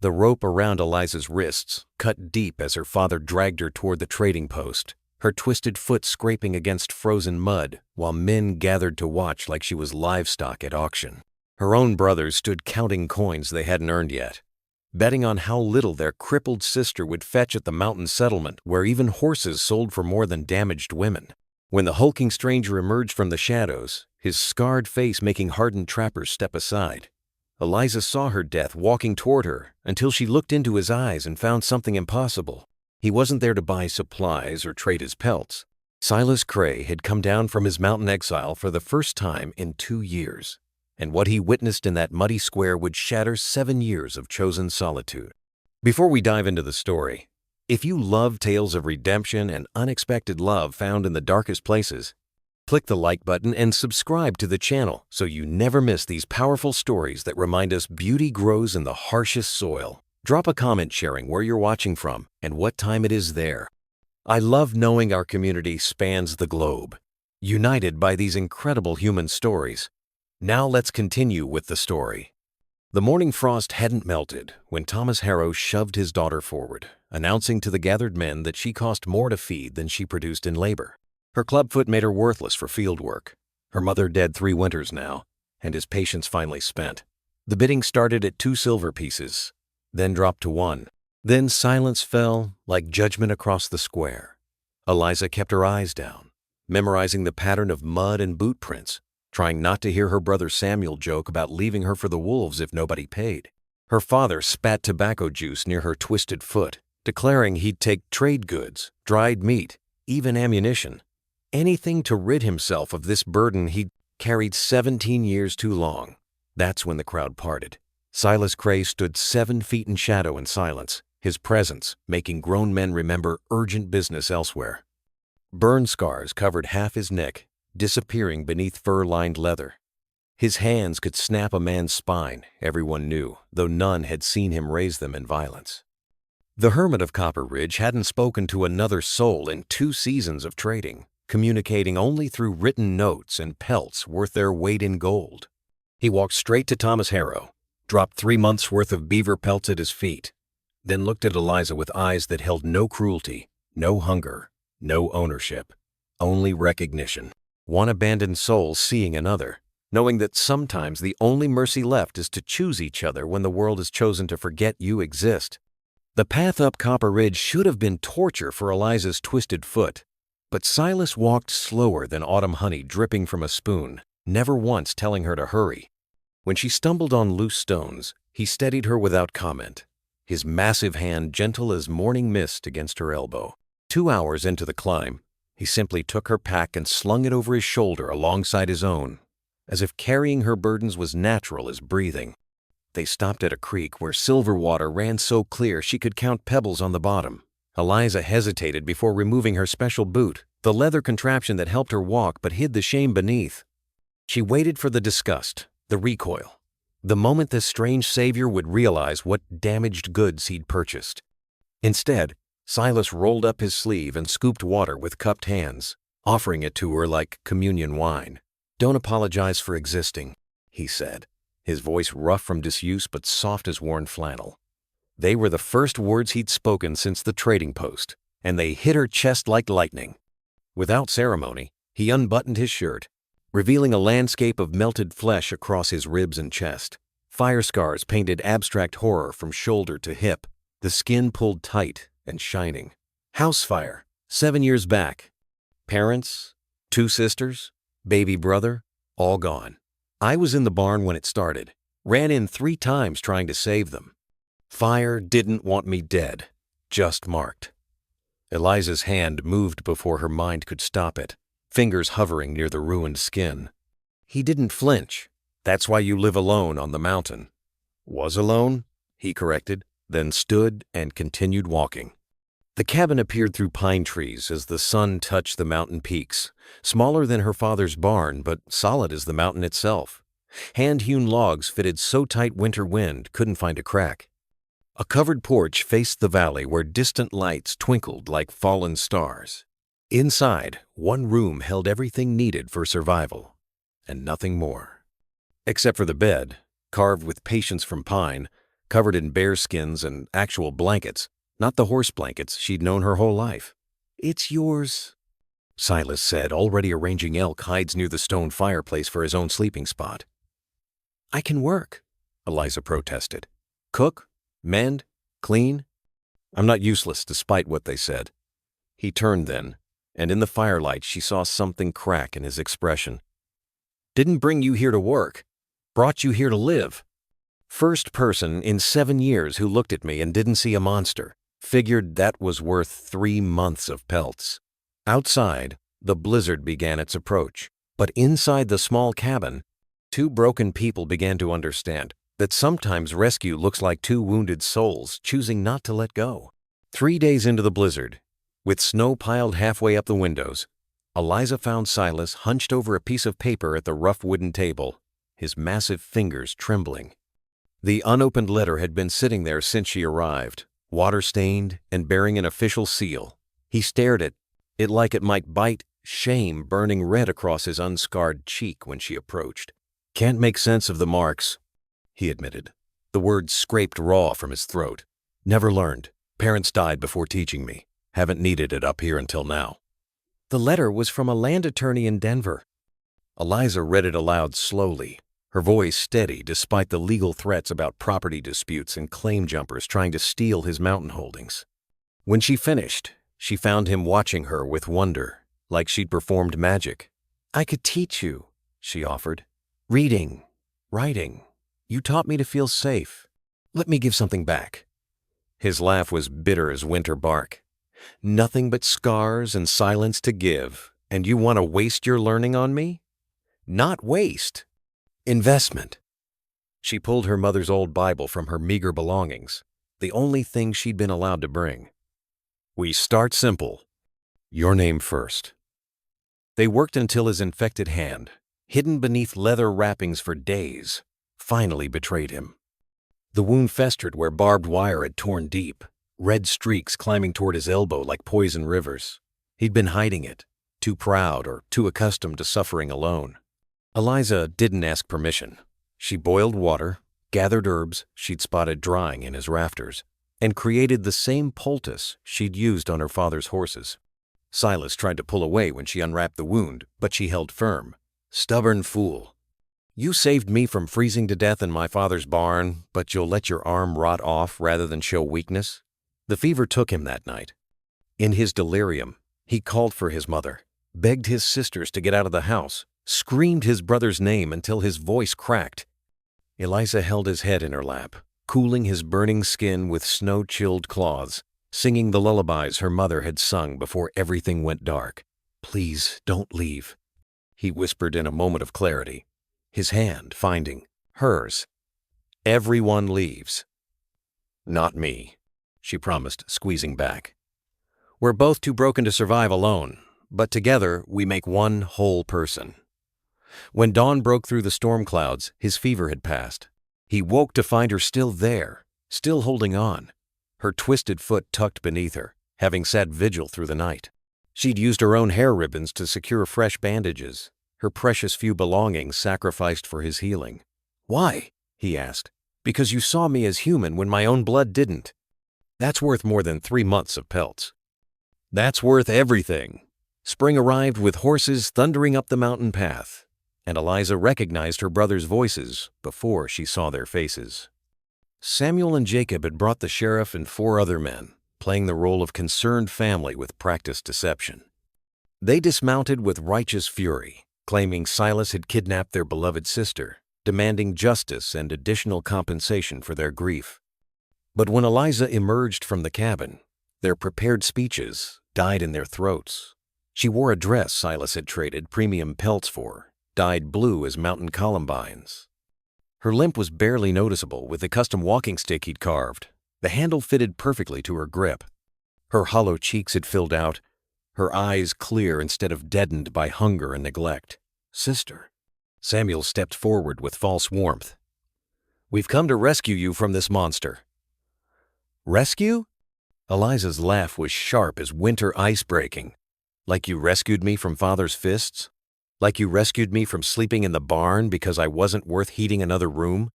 The rope around Eliza's wrists cut deep as her father dragged her toward the trading post, her twisted foot scraping against frozen mud while men gathered to watch like she was livestock at auction. Her own brothers stood counting coins they hadn't earned yet, betting on how little their crippled sister would fetch at the mountain settlement where even horses sold for more than damaged women. When the hulking stranger emerged from the shadows, his scarred face making hardened trappers step aside, Eliza saw her death walking toward her until she looked into his eyes and found something impossible. He wasn't there to buy supplies or trade his pelts. Silas Cray had come down from his mountain exile for the first time in 2 years, and what he witnessed in that muddy square would shatter 7 years of chosen solitude. Before we dive into the story, if you love tales of redemption and unexpected love found in the darkest places, click the like button and subscribe to the channel so you never miss these powerful stories that remind us beauty grows in the harshest soil. Drop a comment sharing where you're watching from and what time it is there. I love knowing our community spans the globe, united by these incredible human stories. Now let's continue with the story. The morning frost hadn't melted when Thomas Harrow shoved his daughter forward, announcing to the gathered men that she cost more to feed than she produced in labor. Her clubfoot made her worthless for field work. Her mother dead 3 winters now, and his patience finally spent. The bidding started at 2 silver pieces, then dropped to 1. Then silence fell like judgment across the square. Eliza kept her eyes down, memorizing the pattern of mud and boot prints, trying not to hear her brother Samuel joke about leaving her for the wolves if nobody paid. Her father spat tobacco juice near her twisted foot, declaring he'd take trade goods, dried meat, even ammunition. Anything to rid himself of this burden he'd carried 17 years too long. That's when the crowd parted. Silas Cray stood 7 feet in shadow and silence, his presence making grown men remember urgent business elsewhere. Burn scars covered half his neck, disappearing beneath fur-lined leather. His hands could snap a man's spine, everyone knew, though none had seen him raise them in violence. The hermit of Copper Ridge hadn't spoken to another soul in 2 seasons of trading, communicating only through written notes and pelts worth their weight in gold. He walked straight to Thomas Harrow, dropped 3 months' worth of beaver pelts at his feet, then looked at Eliza with eyes that held no cruelty, no hunger, no ownership, only recognition. One abandoned soul seeing another, knowing that sometimes the only mercy left is to choose each other when the world has chosen to forget you exist. The path up Copper Ridge should have been torture for Eliza's twisted foot, but Silas walked slower than autumn honey dripping from a spoon, never once telling her to hurry. When she stumbled on loose stones, he steadied her without comment, his massive hand gentle as morning mist against her elbow. 2 hours into the climb, he simply took her pack and slung it over his shoulder alongside his own, as if carrying her burdens was natural as breathing. They stopped at a creek where silver water ran so clear she could count pebbles on the bottom. Eliza hesitated before removing her special boot, the leather contraption that helped her walk but hid the shame beneath. She waited for the disgust, the recoil, the moment this strange savior would realize what damaged goods he'd purchased. Instead, Silas rolled up his sleeve and scooped water with cupped hands, offering it to her like communion wine. "Don't apologize for existing," he said, his voice rough from disuse but soft as worn flannel. They were the first words he'd spoken since the trading post, and they hit her chest like lightning. Without ceremony, he unbuttoned his shirt, revealing a landscape of melted flesh across his ribs and chest. Fire scars painted abstract horror from shoulder to hip, the skin pulled tight and shining. House fire, 7 years back. Parents, 2 sisters, baby brother, all gone. I was in the barn when it started, ran in 3 times trying to save them. Fire didn't want me dead, just marked. Eliza's hand moved before her mind could stop it, fingers hovering near the ruined skin. He didn't flinch. "That's why you live alone on the mountain." "Was alone," he corrected, then stood and continued walking. The cabin appeared through pine trees as the sun touched the mountain peaks, smaller than her father's barn but solid as the mountain itself. Hand-hewn logs fitted so tight winter wind couldn't find a crack. A covered porch faced the valley where distant lights twinkled like fallen stars. Inside, one room held everything needed for survival, and nothing more. Except for the bed, carved with patience from pine, covered in bear skins and actual blankets, not the horse blankets she'd known her whole life. "It's yours," Silas said, already arranging elk hides near the stone fireplace for his own sleeping spot. "I can work," Eliza protested. "Cook? Mend? Clean? I'm not useless, despite what they said." He turned then, and in the firelight she saw something crack in his expression. "Didn't bring you here to work. Brought you here to live." First person in 7 years who looked at me and didn't see a monster. Figured that was worth 3 months of pelts. Outside, the blizzard began its approach. But inside the small cabin, 2 broken people began to understand that sometimes rescue looks like 2 wounded souls choosing not to let go. 3 days into the blizzard, with snow piled halfway up the windows, Eliza found Silas hunched over a piece of paper at the rough wooden table, his massive fingers trembling. The unopened letter had been sitting there since she arrived, water-stained and bearing an official seal. He stared at it like it might bite, shame burning red across his unscarred cheek when she approached. "Can't make sense of the marks," he admitted. The words scraped raw from his throat. "Never learned. Parents died before teaching me. Haven't needed it up here until now." "The letter was from a land attorney in Denver." Eliza read it aloud slowly, her voice steady despite the legal threats about property disputes and claim jumpers trying to steal his mountain holdings. When she finished, she found him watching her with wonder, like she'd performed magic. "I could teach you," she offered. "Reading, writing. You taught me to feel safe. Let me give something back." His laugh was bitter as winter bark. "Nothing but scars and silence to give, and you want to waste your learning on me?" "Not waste. Investment." She pulled her mother's old Bible from her meager belongings, the only thing she'd been allowed to bring. "We start simple. Your name first." They worked until his infected hand, hidden beneath leather wrappings for days, finally betrayed him. The wound festered where barbed wire had torn deep, red streaks climbing toward his elbow like poison rivers. He'd been hiding it, too proud or too accustomed to suffering alone. Eliza didn't ask permission. She boiled water, gathered herbs she'd spotted drying in his rafters, and created the same poultice she'd used on her father's horses. Silas tried to pull away when she unwrapped the wound, but she held firm. "Stubborn fool. You saved me from freezing to death in my father's barn, but you'll let your arm rot off rather than show weakness?" The fever took him that night. In his delirium, he called for his mother, begged his sisters to get out of the house, screamed his brother's name until his voice cracked. Eliza held his head in her lap, cooling his burning skin with snow-chilled claws, singing the lullabies her mother had sung before everything went dark. "Please, don't leave," he whispered in a moment of clarity, his hand finding hers. "Everyone leaves." "Not me," she promised, squeezing back. "We're both too broken to survive alone, but together we make one whole person." When dawn broke through the storm clouds, his fever had passed. He woke to find her still there, still holding on, her twisted foot tucked beneath her, having sat vigil through the night. She'd used her own hair ribbons to secure fresh bandages, her precious few belongings sacrificed for his healing. "Why?" he asked. "Because you saw me as human when my own blood didn't." "That's worth more than 3 months of pelts." "That's worth everything." Spring arrived with horses thundering up the mountain path, and Eliza recognized her brothers' voices before she saw their faces. Samuel and Jacob had brought the sheriff and 4 other men, playing the role of concerned family with practiced deception. They dismounted with righteous fury, claiming Silas had kidnapped their beloved sister, demanding justice and additional compensation for their grief. But when Eliza emerged from the cabin, their prepared speeches died in their throats. She wore a dress Silas had traded premium pelts for, dyed blue as mountain columbines. Her limp was barely noticeable with the custom walking stick he'd carved. The handle fitted perfectly to her grip. Her hollow cheeks had filled out, her eyes clear instead of deadened by hunger and neglect. "Sister." Samuel stepped forward with false warmth. "We've come to rescue you from this monster." "Rescue?" Eliza's laugh was sharp as winter ice breaking. "Like you rescued me from Father's fists? Like you rescued me from sleeping in the barn because I wasn't worth heating another room?"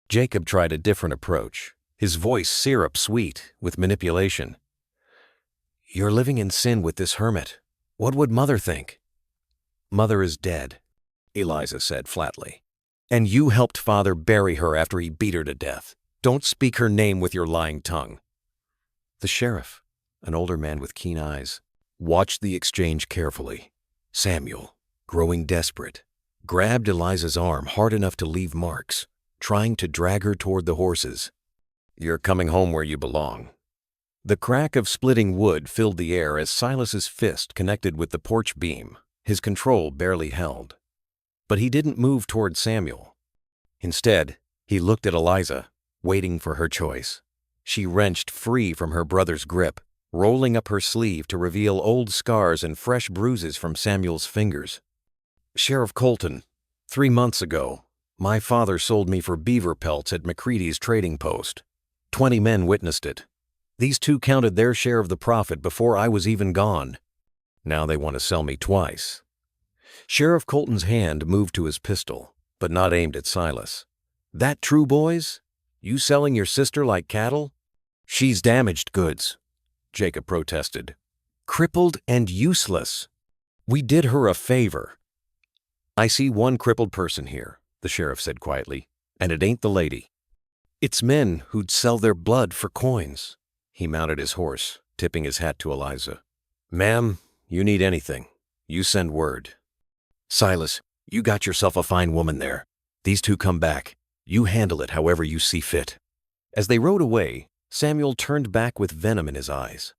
Jacob tried a different approach, his voice syrup-sweet with manipulation. "You're living in sin with this hermit. What would Mother think?" "Mother is dead," Eliza said flatly. "And you helped Father bury her after he beat her to death. Don't speak her name with your lying tongue." The sheriff, an older man with keen eyes, watched the exchange carefully. Samuel, growing desperate, grabbed Eliza's arm hard enough to leave marks, trying to drag her toward the horses. "You're coming home where you belong." The crack of splitting wood filled the air as Silas's fist connected with the porch beam, his control barely held. But he didn't move toward Samuel. Instead, he looked at Eliza, waiting for her choice. She wrenched free from her brother's grip, rolling up her sleeve to reveal old scars and fresh bruises from Samuel's fingers. "Sheriff Colton, 3 months ago, my father sold me for beaver pelts at McCready's trading post. 20 men witnessed it. These two counted their share of the profit before I was even gone. Now they want to sell me twice." Sheriff Colton's hand moved to his pistol, but not aimed at Silas. "That true, boys? You selling your sister like cattle?" "She's damaged goods," Jacob protested. "Crippled and useless. We did her a favor." "I see one crippled person here," the sheriff said quietly, "and it ain't the lady. It's men who'd sell their blood for coins." He mounted his horse, tipping his hat to Eliza. "Ma'am, you need anything, you send word. Silas, you got yourself a fine woman there. These two come back. You handle it however you see fit." As they rode away, Samuel turned back with venom in his eyes.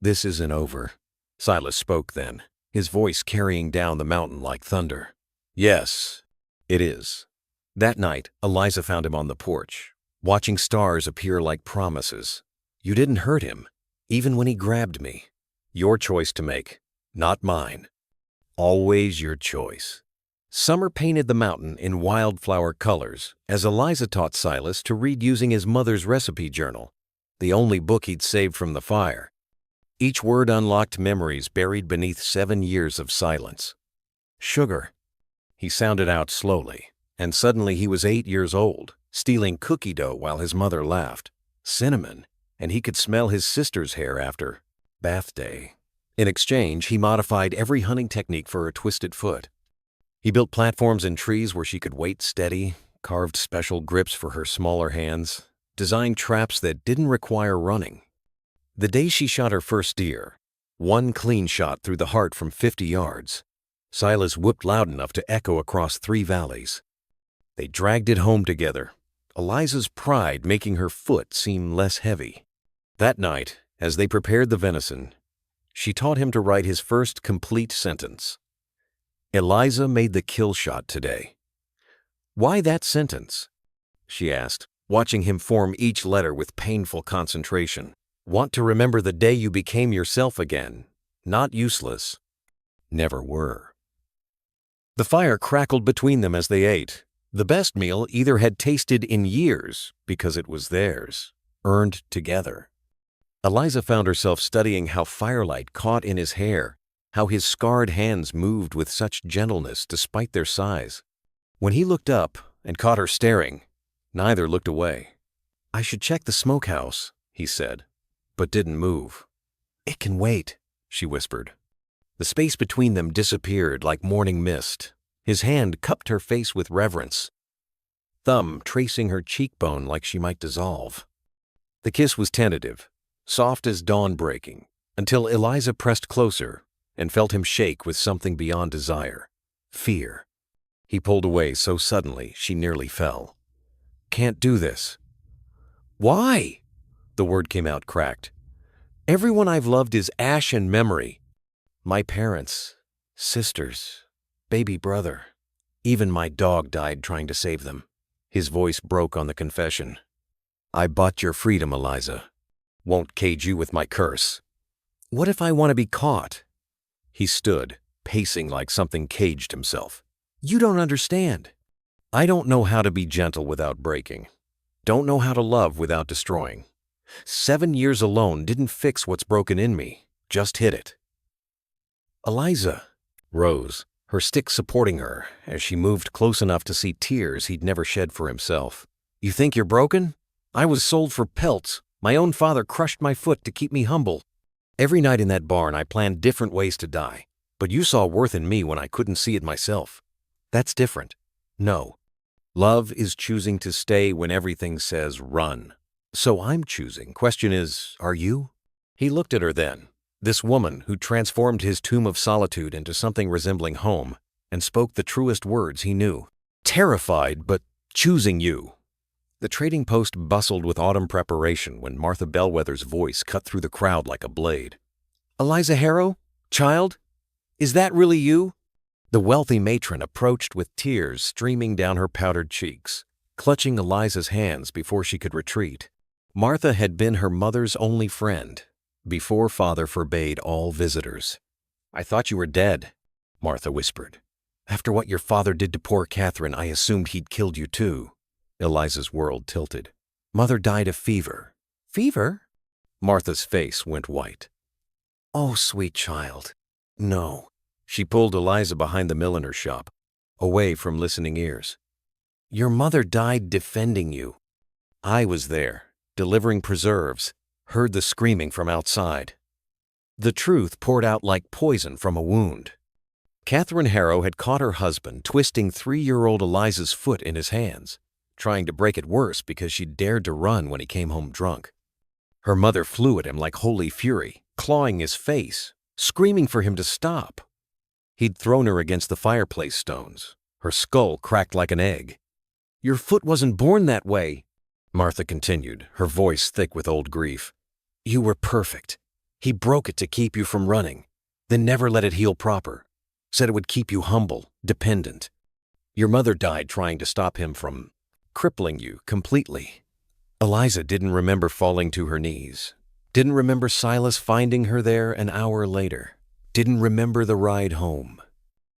"This isn't over," Silas spoke then, his voice carrying down the mountain like thunder. "Yes, it is." That night, Eliza found him on the porch, watching stars appear like promises. "You didn't hurt him, even when he grabbed me. Your choice to make, not mine. Always your choice." Summer painted the mountain in wildflower colors as Eliza taught Silas to read using his mother's recipe journal, the only book he'd saved from the fire. Each word unlocked memories buried beneath 7 years of silence. "Sugar," he sounded out slowly, and suddenly he was 8 years old, stealing cookie dough while his mother laughed. "Cinnamon," and he could smell his sister's hair after bath day. In exchange, he modified every hunting technique for her twisted foot. He built platforms in trees where she could wait steady, carved special grips for her smaller hands, designed traps that didn't require running. The day she shot her first deer, one clean shot through the heart from 50 yards, Silas whooped loud enough to echo across 3 valleys. They dragged it home together, Eliza's pride making her foot seem less heavy. That night, as they prepared the venison, she taught him to write his first complete sentence. "Eliza made the kill shot today." "Why that sentence?" she asked, watching him form each letter with painful concentration. "Want to remember the day you became yourself again, not useless." Never were. The fire crackled between them as they ate. The best meal either had tasted in years because it was theirs, earned together. Eliza found herself studying how firelight caught in his hair, how his scarred hands moved with such gentleness despite their size. When he looked up and caught her staring, neither looked away. "I should check the smokehouse," he said, but didn't move. "It can wait," she whispered. The space between them disappeared like morning mist. His hand cupped her face with reverence, thumb tracing her cheekbone like she might dissolve. The kiss was tentative, soft as dawn breaking, until Eliza pressed closer and felt him shake with something beyond desire, fear. He pulled away so suddenly she nearly fell. "Can't do this." "Why?" The word came out cracked. "Everyone I've loved is ash and memory. My parents, sisters, baby brother. Even my dog died trying to save them." His voice broke on the confession. "I bought your freedom, Eliza. Won't cage you with my curse." "What if I want to be caught?" He stood, pacing like something caged himself. "You don't understand. I don't know how to be gentle without breaking. Don't know how to love without destroying. 7 years alone didn't fix what's broken in me, just hid it." Eliza rose, her stick supporting her as she moved close enough to see tears he'd never shed for himself. "You think you're broken? I was sold for pelts. My own father crushed my foot to keep me humble. Every night in that barn I planned different ways to die, but you saw worth in me when I couldn't see it myself. That's different. No. Love is choosing to stay when everything says run. So I'm choosing. Question is, are you? He looked at her then, this woman who transformed his tomb of solitude into something resembling home, and spoke the truest words he knew. Terrified, but choosing you. The trading post bustled with autumn preparation when Martha Bellwether's voice cut through the crowd like a blade. Eliza Harrow? Child? Is that really you? The wealthy matron approached with tears streaming down her powdered cheeks, clutching Eliza's hands before she could retreat. Martha had been her mother's only friend, before father forbade all visitors. I thought you were dead, Martha whispered. After what your father did to poor Catherine, I assumed he'd killed you too. Eliza's world tilted. Mother died of fever. Fever? Martha's face went white. Oh, sweet child. No. She pulled Eliza behind the milliner's shop, away from listening ears. Your mother died defending you. I was there, delivering preserves, heard the screaming from outside. The truth poured out like poison from a wound. Catherine Harrow had caught her husband twisting 3-year-old Eliza's foot in his hands, trying to break it worse because she dared to run when he came home drunk. Her mother flew at him like holy fury, clawing his face, screaming for him to stop. He'd thrown her against the fireplace stones. Her skull cracked like an egg. Your foot wasn't born that way, Martha continued, her voice thick with old grief. You were perfect. He broke it to keep you from running, then never let it heal proper. Said it would keep you humble, dependent. Your mother died trying to stop him from crippling you completely. Eliza didn't remember falling to her knees, didn't remember Silas finding her there an hour later, didn't remember the ride home.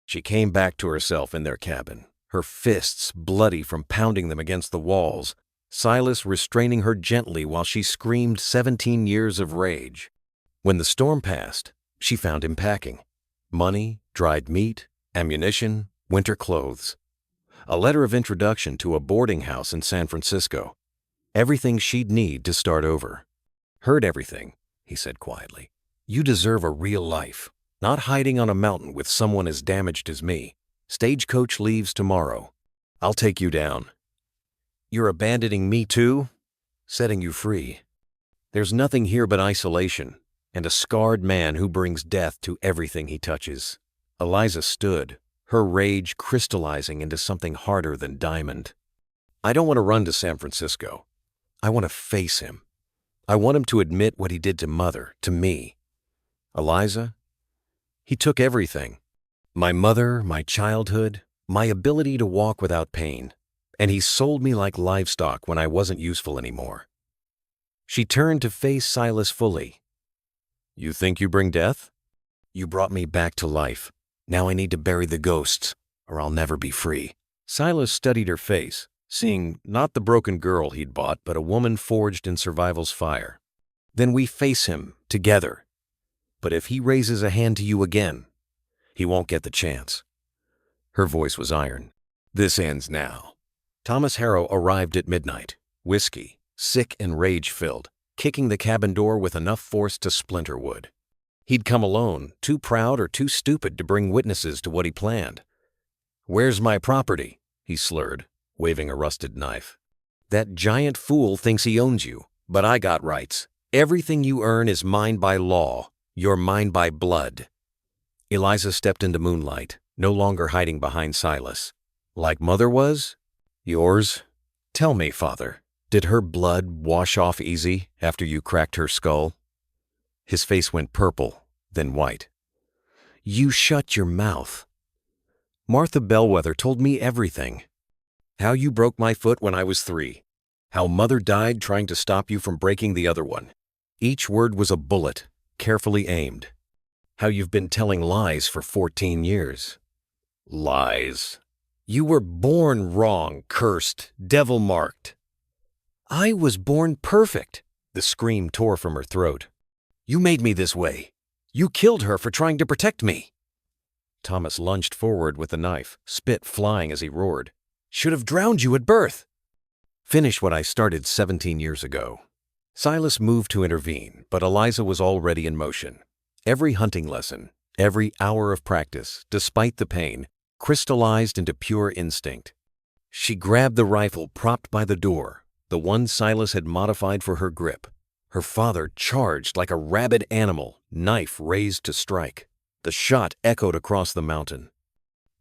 She came back to herself in their cabin, her fists bloody from pounding them against the walls, Silas restraining her gently while she screamed 17 years of rage. When the storm passed, she found him packing. Money, dried meat, ammunition, winter clothes. A letter of introduction to a boarding house in San Francisco. Everything she'd need to start over. Heard everything, he said quietly. You deserve a real life, not hiding on a mountain with someone as damaged as me. Stagecoach leaves tomorrow. I'll take you down. You're abandoning me too? Setting you free. There's nothing here but isolation, and a scarred man who brings death to everything he touches. Eliza stood, her rage crystallizing into something harder than diamond. I don't want to run to San Francisco. I want to face him. I want him to admit what he did to Mother, to me. Eliza? He took everything. My mother, my childhood, my ability to walk without pain. And he sold me like livestock when I wasn't useful anymore. She turned to face Silas fully. You think you bring death? You brought me back to life. Now I need to bury the ghosts, or I'll never be free. Silas studied her face, seeing not the broken girl he'd bought, but a woman forged in survival's fire. Then we face him, together. But if he raises a hand to you again, he won't get the chance. Her voice was iron. This ends now. Thomas Harrow arrived at midnight, whiskey, sick and rage-filled, kicking the cabin door with enough force to splinter wood. He'd come alone, too proud or too stupid to bring witnesses to what he planned. Where's my property? He slurred, waving a rusted knife. That giant fool thinks he owns you, but I got rights. Everything you earn is mine by law. You're mine by blood. Eliza stepped into moonlight, no longer hiding behind Silas. Like Mother was? Yours? Tell me, Father, did her blood wash off easy after you cracked her skull? His face went purple, then white. You shut your mouth. Martha Bellwether told me everything. How you broke my foot when I was 3. How Mother died trying to stop you from breaking the other one. Each word was a bullet, carefully aimed. How you've been telling lies for 14 years. Lies. You were born wrong, cursed, devil-marked. I was born perfect. The scream tore from her throat. You made me this way. You killed her for trying to protect me. Thomas lunged forward with the knife, spit flying as he roared. Should have drowned you at birth. Finish what I started 17 years ago. Silas moved to intervene, but Eliza was already in motion. Every hunting lesson, every hour of practice, despite the pain, crystallized into pure instinct. She grabbed the rifle propped by the door, the one Silas had modified for her grip. Her father charged like a rabid animal, knife raised to strike. The shot echoed across the mountain.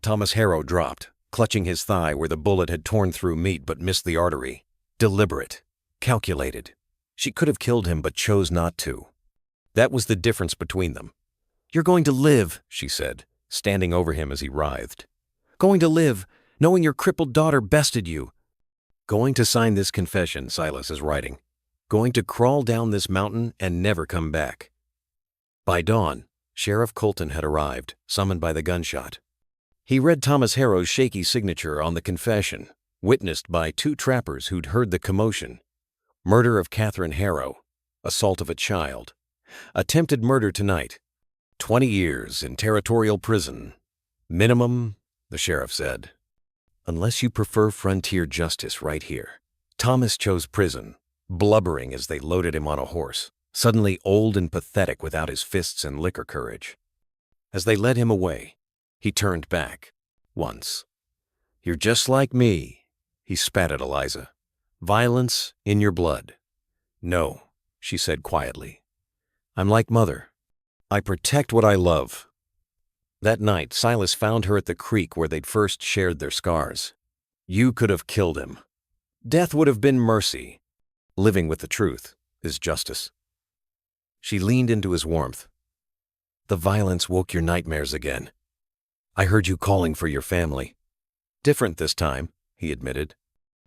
Thomas Harrow dropped, clutching his thigh where the bullet had torn through meat but missed the artery. Deliberate, calculated. She could have killed him but chose not to. That was the difference between them. "You're going to live," she said, standing over him as he writhed. "Going to live, knowing your crippled daughter bested you. Going to sign this confession," Silas is writing. "Going to crawl down this mountain and never come back." By dawn, Sheriff Colton had arrived, summoned by the gunshot. He read Thomas Harrow's shaky signature on the confession, witnessed by 2 trappers who'd heard the commotion. Murder of Catherine Harrow, assault of a child, attempted murder tonight, 20 years in territorial prison. Minimum, the sheriff said. Unless you prefer frontier justice right here. Thomas chose prison, blubbering as they loaded him on a horse, suddenly old and pathetic without his fists and liquor courage. As they led him away, he turned back, once. "You're just like me," he spat at Eliza. "Violence in your blood." "No," she said quietly. "I'm like Mother. I protect what I love." That night, Silas found her at the creek where they'd first shared their scars. You could have killed him. Death would have been mercy. Living with the truth is justice. She leaned into his warmth. "The violence woke your nightmares again. I heard you calling for your family." "Different this time," he admitted.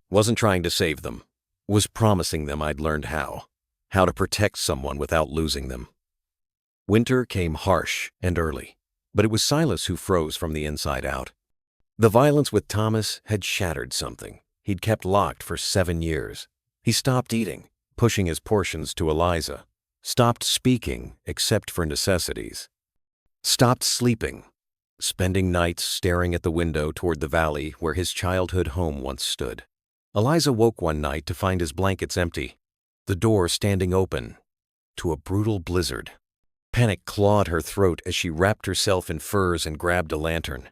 "Wasn't trying to save them. Was promising them I'd learned how to protect someone without losing them." Winter came harsh and early, but it was Silas who froze from the inside out. The violence with Thomas had shattered something he'd kept locked for 7 years. He stopped eating, pushing his portions to Eliza. Stopped speaking except for necessities. Stopped sleeping, spending nights staring at the window toward the valley where his childhood home once stood. Eliza woke one night to find his blankets empty, the door standing open to a brutal blizzard. Panic clawed her throat as she wrapped herself in furs and grabbed a lantern.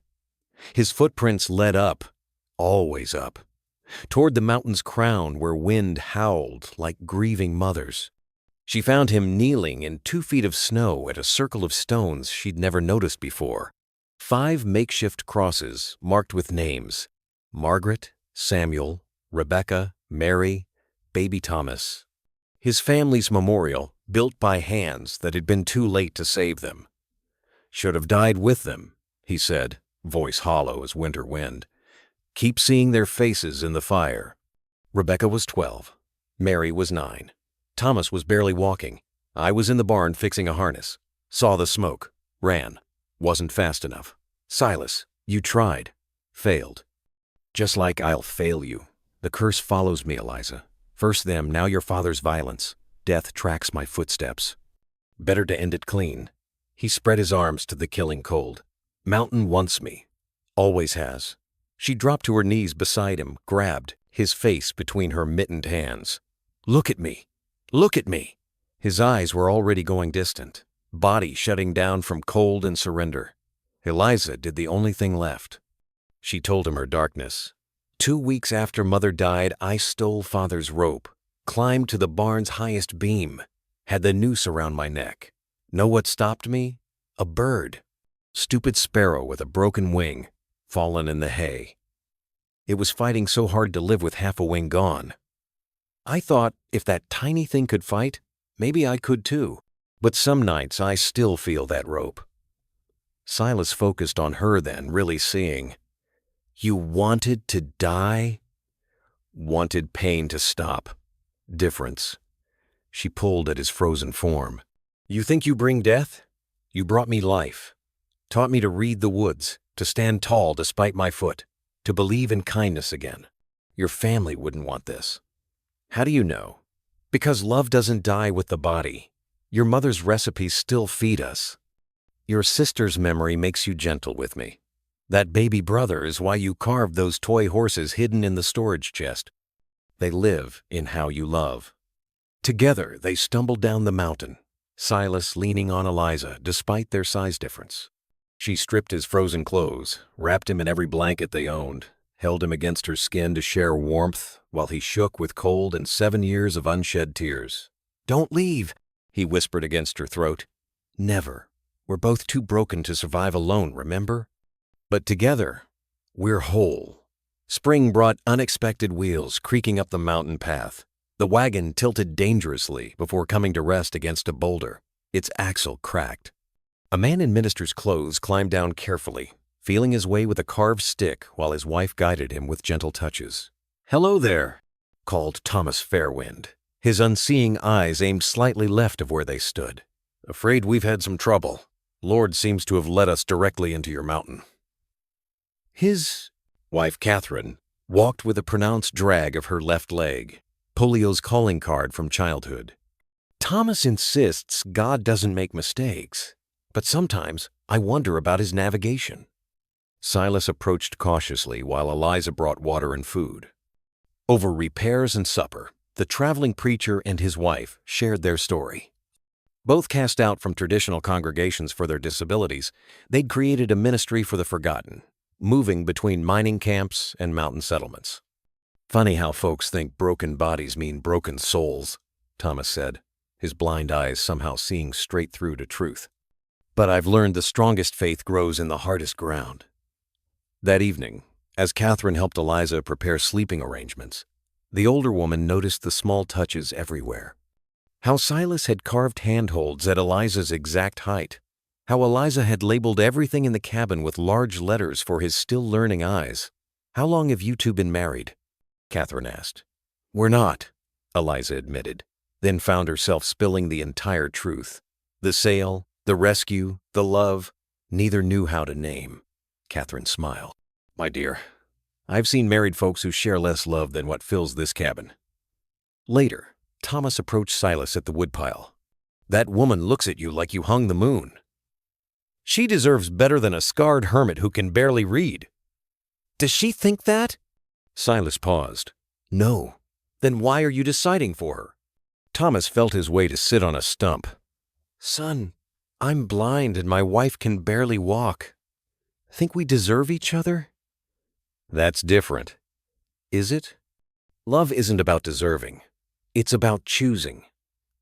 His footprints led up, always up, toward the mountain's crown where wind howled like grieving mothers. She found him kneeling in 2 feet of snow at a circle of stones she'd never noticed before. 5 makeshift crosses marked with names: Margaret, Samuel, Rebecca, Mary, baby Thomas. His family's memorial, built by hands that had been too late to save them. "Should have died with them," he said, voice hollow as winter wind. "Keep seeing their faces in the fire." Rebecca was 12. Mary was 9. Thomas was barely walking. I was in the barn fixing a harness. Saw the smoke. Ran. Wasn't fast enough. "Silas, you tried. Failed." "Just like I'll fail you. The curse follows me, Eliza. First them, now your father's violence. Death tracks my footsteps. Better to end it clean." He spread his arms to the killing cold. "Mountain wants me. Always has." She dropped to her knees beside him, grabbed, his face between her mittened hands. "Look at me. Look at me." His eyes were already going distant, body shutting down from cold and surrender. Eliza did the only thing left. She told him her darkness. 2 weeks after Mother died, I stole Father's rope, climbed to the barn's highest beam, had the noose around my neck. Know what stopped me? A bird. Stupid sparrow with a broken wing, fallen in the hay. It was fighting so hard to live with half a wing gone. I thought if that tiny thing could fight, maybe I could too. But some nights I still feel that rope. Silas focused on her then, really seeing. You wanted to die? Wanted pain to stop. Difference. She pulled at his frozen form. You think you bring death? You brought me life. Taught me to read the woods, to stand tall despite my foot, to believe in kindness again. Your family wouldn't want this. How do you know? Because love doesn't die with the body. Your mother's recipes still feed us. Your sister's memory makes you gentle with me. That baby brother is why you carved those toy horses hidden in the storage chest. They live in how you love. Together, they stumbled down the mountain, Silas leaning on Eliza despite their size difference. She stripped his frozen clothes, wrapped him in every blanket they owned, held him against her skin to share warmth while he shook with cold and 7 years of unshed tears. "Don't leave," he whispered against her throat. "Never. We're both too broken to survive alone, remember? But together, we're whole." Spring brought unexpected wheels creaking up the mountain path. The wagon tilted dangerously before coming to rest against a boulder. Its axle cracked. A man in minister's clothes climbed down carefully, feeling his way with a carved stick while his wife guided him with gentle touches. "Hello there," called Thomas Fairwind, his unseeing eyes aimed slightly left of where they stood. "Afraid we've had some trouble. Lord seems to have led us directly into your mountain." His wife, Catherine, walked with a pronounced drag of her left leg, polio's calling card from childhood. "Thomas insists God doesn't make mistakes, but sometimes I wonder about his navigation." Silas approached cautiously while Eliza brought water and food. Over repairs and supper, the traveling preacher and his wife shared their story. Both cast out from traditional congregations for their disabilities, they'd created a ministry for the forgotten, moving between mining camps and mountain settlements. "Funny how folks think broken bodies mean broken souls," Thomas said, his blind eyes somehow seeing straight through to truth. "But I've learned the strongest faith grows in the hardest ground." That evening, as Catherine helped Eliza prepare sleeping arrangements, the older woman noticed the small touches everywhere. How Silas had carved handholds at Eliza's exact height. How Eliza had labeled everything in the cabin with large letters for his still-learning eyes. "How long have you two been married?" Catherine asked. "We're not," Eliza admitted, then found herself spilling the entire truth. The sail, the rescue, the love, neither knew how to name. Catherine smiled. "My dear, I've seen married folks who share less love than what fills this cabin." Later, Thomas approached Silas at the woodpile. "That woman looks at you like you hung the moon. She deserves better than a scarred hermit who can barely read." "Does she think that?" Silas paused. "No. Then why are you deciding for her?" Thomas felt his way to sit on a stump. "Son, I'm blind and my wife can barely walk. Think we deserve each other?" "That's different. Is it? Love isn't about deserving. It's about choosing.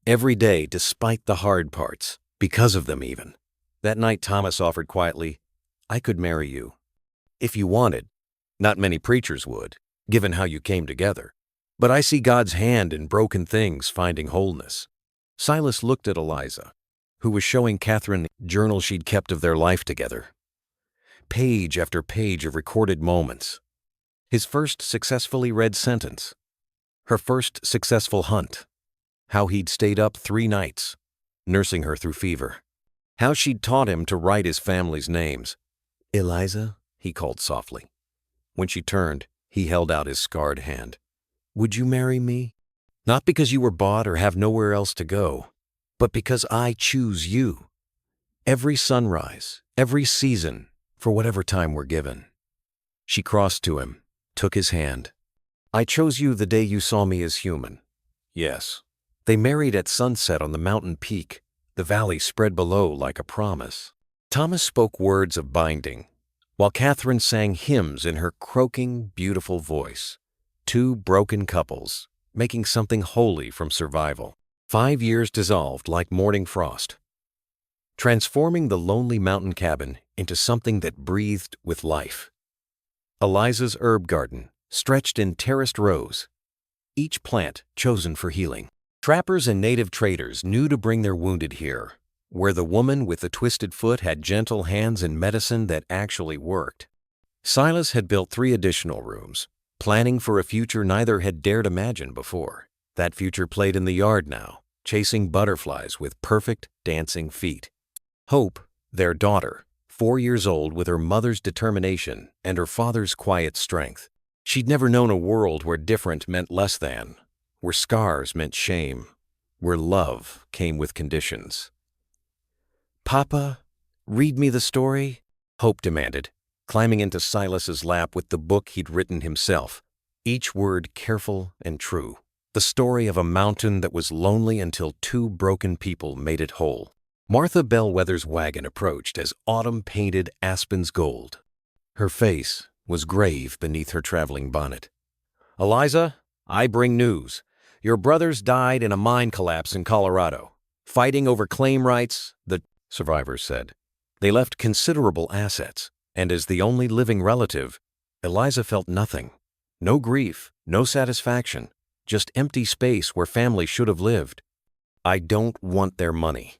Every day, despite the hard parts, because of them even." That night, Thomas offered quietly, "I could marry you. If you wanted. Not many preachers would, given how you came together. But I see God's hand in broken things finding wholeness." Silas looked at Eliza, who was showing Catherine journals she'd kept of their life together. Page after page of recorded moments. His first successfully read sentence. Her first successful hunt. How he'd stayed up 3 nights, nursing her through fever. How she'd taught him to write his family's names. "Eliza," he called softly. When she turned, he held out his scarred hand. "Would you marry me? Not because you were bought or have nowhere else to go, but because I choose you. Every sunrise, every season, for whatever time we're given." She crossed to him, took his hand. "I chose you the day you saw me as human." Yes. They married at sunset on the mountain peak, the valley spread below like a promise. Thomas spoke words of binding, while Catherine sang hymns in her croaking, beautiful voice. 2 broken couples, making something holy from survival. 5 years dissolved like morning frost, transforming the lonely mountain cabin into something that breathed with life. Eliza's herb garden stretched in terraced rows, each plant chosen for healing. Trappers and native traders knew to bring their wounded here, where the woman with the twisted foot had gentle hands and medicine that actually worked. Silas had built 3 additional rooms, planning for a future neither had dared imagine before. That future played in the yard now, chasing butterflies with perfect dancing feet. Hope, their daughter, 4 years old with her mother's determination and her father's quiet strength. She'd never known a world where different meant less than, where scars meant shame, where love came with conditions. "Papa, read me the story," Hope demanded, climbing into Silas's lap with the book he'd written himself. each word careful and true. The story of a mountain that was lonely until two broken people made it whole. Martha Bellwether's wagon approached as autumn painted aspens gold. Her face was grave beneath her traveling bonnet. "Eliza, I bring news. Your brothers died in a mine collapse in Colorado. Fighting over claim rights, the survivors said. They left considerable assets, and as the only living relative, Eliza felt nothing. No grief, no satisfaction, just empty space where family should have lived. I don't want their money.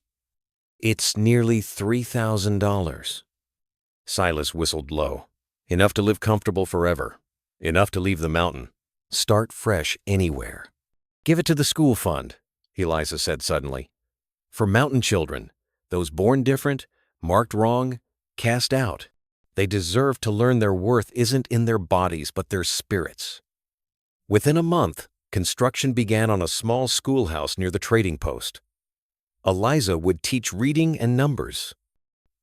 It's nearly $3,000. Silas whistled low. Enough to live comfortable forever. Enough to leave the mountain. Start fresh anywhere. Give it to the school fund, Eliza said suddenly. For mountain children, those born different, marked wrong, cast out. They deserve to learn their worth isn't in their bodies but their spirits. Within a month, construction began on a small schoolhouse near the trading post. Eliza would teach reading and numbers.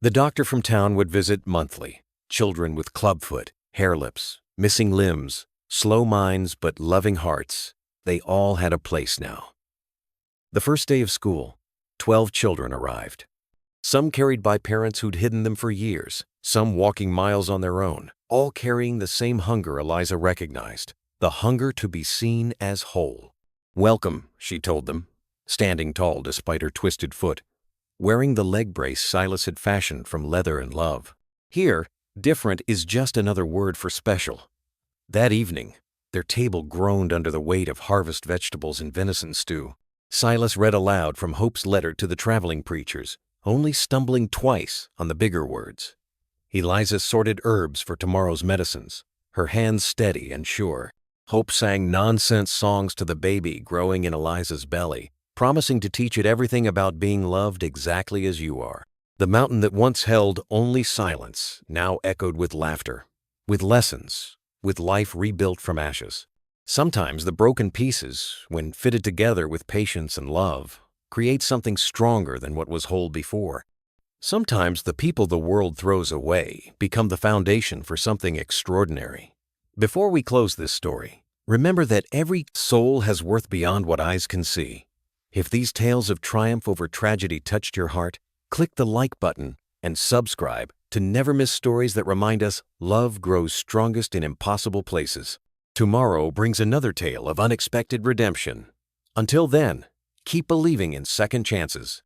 The doctor from town would visit monthly. Children with clubfoot, hair lips, missing limbs, slow minds but loving hearts, they all had a place now. The first day of school, 12 children arrived. Some carried by parents who'd hidden them for years, some walking miles on their own, all carrying the same hunger Eliza recognized, the hunger to be seen as whole. "Welcome," she told them, standing tall despite her twisted foot, wearing the leg brace Silas had fashioned from leather and love. Here, different is just another word for special. That evening, their table groaned under the weight of harvest vegetables and venison stew. Silas read aloud from Hope's letter to the traveling preachers, only stumbling twice on the bigger words. Eliza sorted herbs for tomorrow's medicines, her hands steady and sure. Hope sang nonsense songs to the baby growing in Eliza's belly, promising to teach it everything about being loved exactly as you are. The mountain that once held only silence now echoed with laughter, with lessons, with life rebuilt from ashes. Sometimes the broken pieces, when fitted together with patience and love, create something stronger than what was whole before. Sometimes the people the world throws away become the foundation for something extraordinary. Before we close this story, remember that every soul has worth beyond what eyes can see. If these tales of triumph over tragedy touched your heart, click the like button and subscribe to never miss stories that remind us love grows strongest in impossible places. Tomorrow brings another tale of unexpected redemption. Until then, keep believing in second chances.